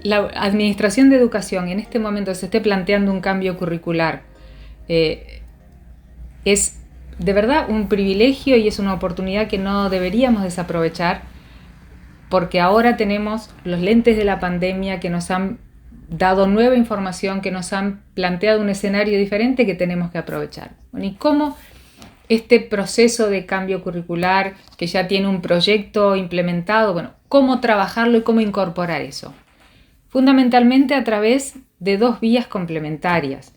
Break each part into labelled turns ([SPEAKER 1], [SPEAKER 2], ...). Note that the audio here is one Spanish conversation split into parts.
[SPEAKER 1] la Administración de Educación en este momento se esté planteando un cambio curricular, es de verdad un privilegio y es una oportunidad que no deberíamos desaprovechar, porque ahora tenemos los lentes de la pandemia que nos han dado nueva información, que nos han planteado un escenario diferente que tenemos que aprovechar. Bueno, ¿y cómo este proceso de cambio curricular que ya tiene un proyecto implementado, bueno, cómo trabajarlo y cómo incorporar eso? Fundamentalmente a través de dos vías complementarias.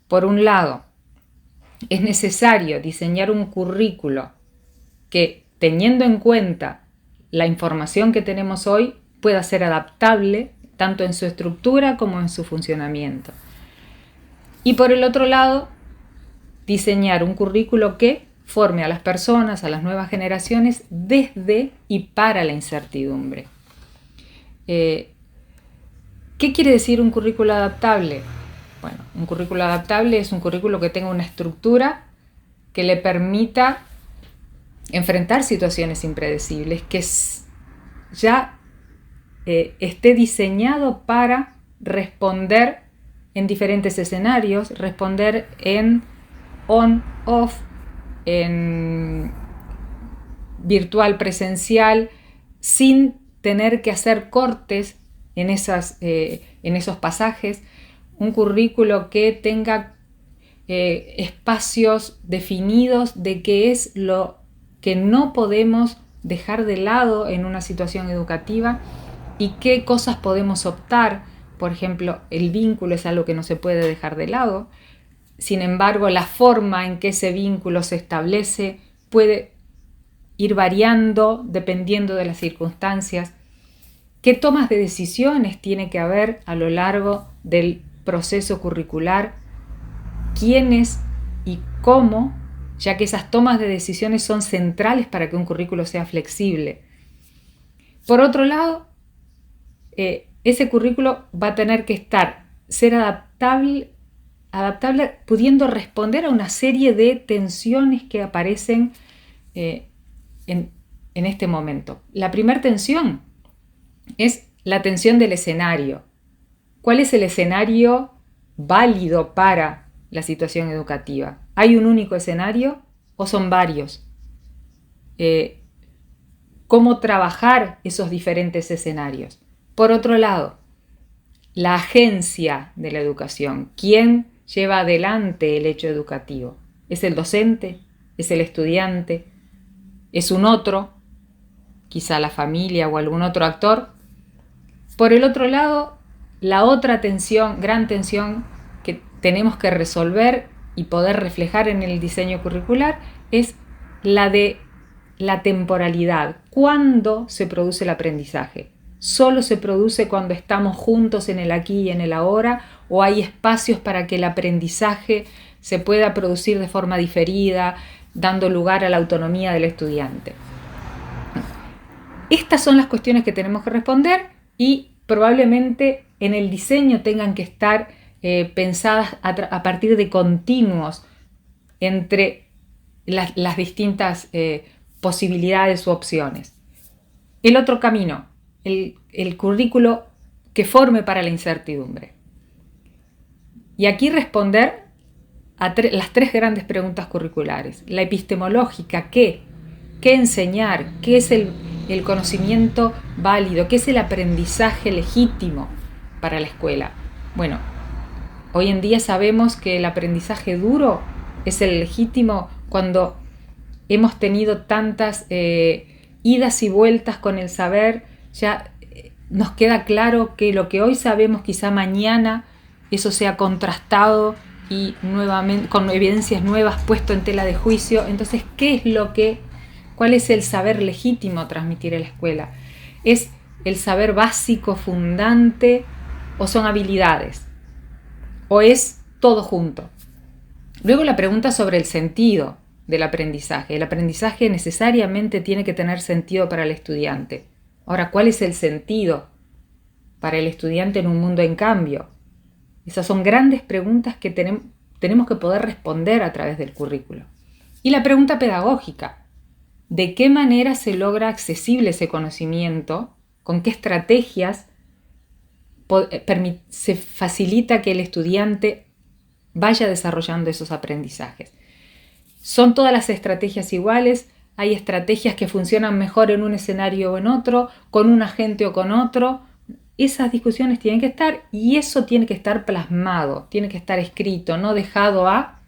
[SPEAKER 1] Por un lado, es necesario diseñar un currículo que, teniendo en cuenta la información que tenemos hoy, pueda ser adaptable tanto en su estructura como en su funcionamiento. Y por el otro lado, diseñar un currículo que forme a las personas, a las nuevas generaciones, desde y para la incertidumbre. ¿Qué quiere decir un currículo adaptable? Bueno, un currículo adaptable es un currículo que tenga una estructura que le permita enfrentar situaciones impredecibles, que ya esté diseñado para responder en diferentes escenarios, responder en on-off, en virtual, presencial, sin tener que hacer cortes en esos pasajes. Un currículo que tenga espacios definidos de qué es lo que no podemos dejar de lado en una situación educativa y qué cosas podemos optar. Por ejemplo, el vínculo es algo que no se puede dejar de lado. Sin embargo, la forma en que ese vínculo se establece puede ir variando dependiendo de las circunstancias. ¿Qué tomas de decisiones tiene que haber a lo largo del proceso curricular? ¿Quiénes y cómo? Ya que esas tomas de decisiones son centrales para que un currículo sea flexible. Por otro lado, ese currículo va a tener que ser adaptable, pudiendo responder a una serie de tensiones que aparecen en este momento. La primera tensión es la tensión del escenario. ¿Cuál es el escenario válido para la situación educativa? ¿Hay un único escenario o son varios? ¿Cómo trabajar esos diferentes escenarios? Por otro lado, la agencia de la educación. ¿Quién lleva adelante el hecho educativo? ¿Es el docente? ¿Es el estudiante? ¿Es un otro? Quizá la familia o algún otro actor. Por el otro lado, la otra tensión, gran tensión que tenemos que resolver y poder reflejar en el diseño curricular es la de la temporalidad. ¿Cuándo se produce el aprendizaje? ¿Solo se produce cuando estamos juntos en el aquí y en el ahora? ¿O hay espacios para que el aprendizaje se pueda producir de forma diferida, dando lugar a la autonomía del estudiante? Estas son las cuestiones que tenemos que responder y probablemente en el diseño tengan que estar pensadas a partir de continuos entre las distintas posibilidades u opciones. El otro camino, el currículo que forme para la incertidumbre. Y aquí responder a las tres grandes preguntas curriculares. La epistemológica, ¿qué enseñar? ¿Qué es el conocimiento válido? ¿Qué es el aprendizaje legítimo para la escuela? Bueno, hoy en día sabemos que el aprendizaje duro es el legítimo cuando hemos tenido tantas idas y vueltas con el saber. Ya nos queda claro que lo que hoy sabemos quizá mañana eso sea contrastado y nuevamente con evidencias nuevas puesto en tela de juicio. Entonces, ¿cuál es el saber legítimo a transmitir en la escuela? ¿Es el saber básico, fundante, o son habilidades? ¿O es todo junto? Luego la pregunta sobre el sentido del aprendizaje. El aprendizaje necesariamente tiene que tener sentido para el estudiante. Ahora, ¿cuál es el sentido para el estudiante en un mundo en cambio? Esas son grandes preguntas que tenemos que poder responder a través del currículo. Y la pregunta pedagógica. ¿De qué manera se logra accesible ese conocimiento? ¿Con qué estrategias se facilita que el estudiante vaya desarrollando esos aprendizajes. ¿Son todas las estrategias iguales? ¿Hay estrategias que funcionan mejor en un escenario o en otro, con un agente o con otro? Esas discusiones tienen que estar y eso tiene que estar plasmado, tiene que estar escrito, no dejado a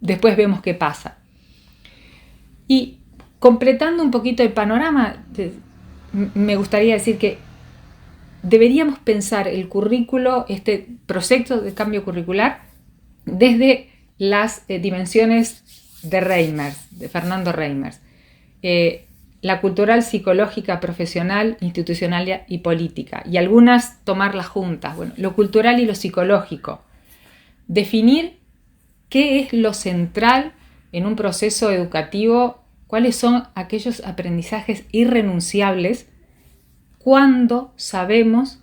[SPEAKER 1] después vemos qué pasa. Y completando un poquito el panorama, me gustaría decir que deberíamos pensar el currículo, este proyecto de cambio curricular, desde las dimensiones de Reimers, de Fernando Reimers. La cultural, psicológica, profesional, institucional y política. Y algunas tomarlas juntas. Bueno, lo cultural y lo psicológico. Definir qué es lo central en un proceso educativo, cuáles son aquellos aprendizajes irrenunciables cuando sabemos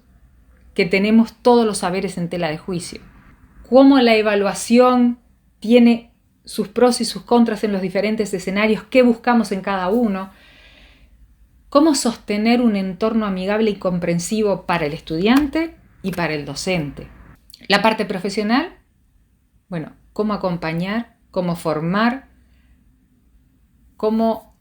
[SPEAKER 1] que tenemos todos los saberes en tela de juicio. Cómo la evaluación tiene sus pros y sus contras en los diferentes escenarios, qué buscamos en cada uno. Cómo sostener un entorno amigable y comprensivo para el estudiante y para el docente. La parte profesional, bueno, cómo acompañar, cómo formar, cómo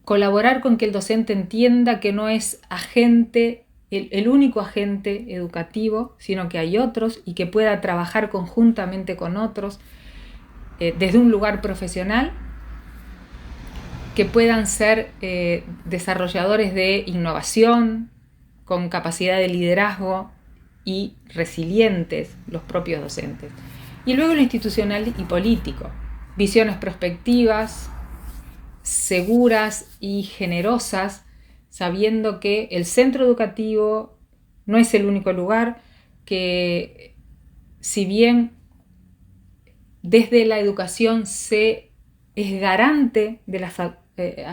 [SPEAKER 1] colaborar con que el docente entienda que no es agente, el único agente educativo, sino que hay otros y que pueda trabajar conjuntamente con otros desde un lugar profesional, que puedan ser desarrolladores de innovación, con capacidad de liderazgo y resilientes los propios docentes. Y luego lo institucional y político, visiones prospectivas, seguras y generosas, sabiendo que el centro educativo no es el único lugar, que si bien desde la educación es garante de los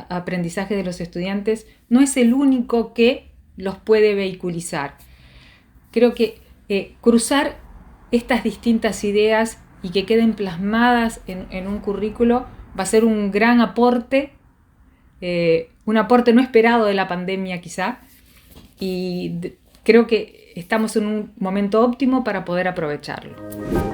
[SPEAKER 1] aprendizajes de los estudiantes, no es el único que los puede vehiculizar. Creo que cruzar estas distintas ideas y que queden plasmadas en un currículo va a ser un gran aporte, un aporte no esperado de la pandemia quizá, y creo que estamos en un momento óptimo para poder aprovecharlo.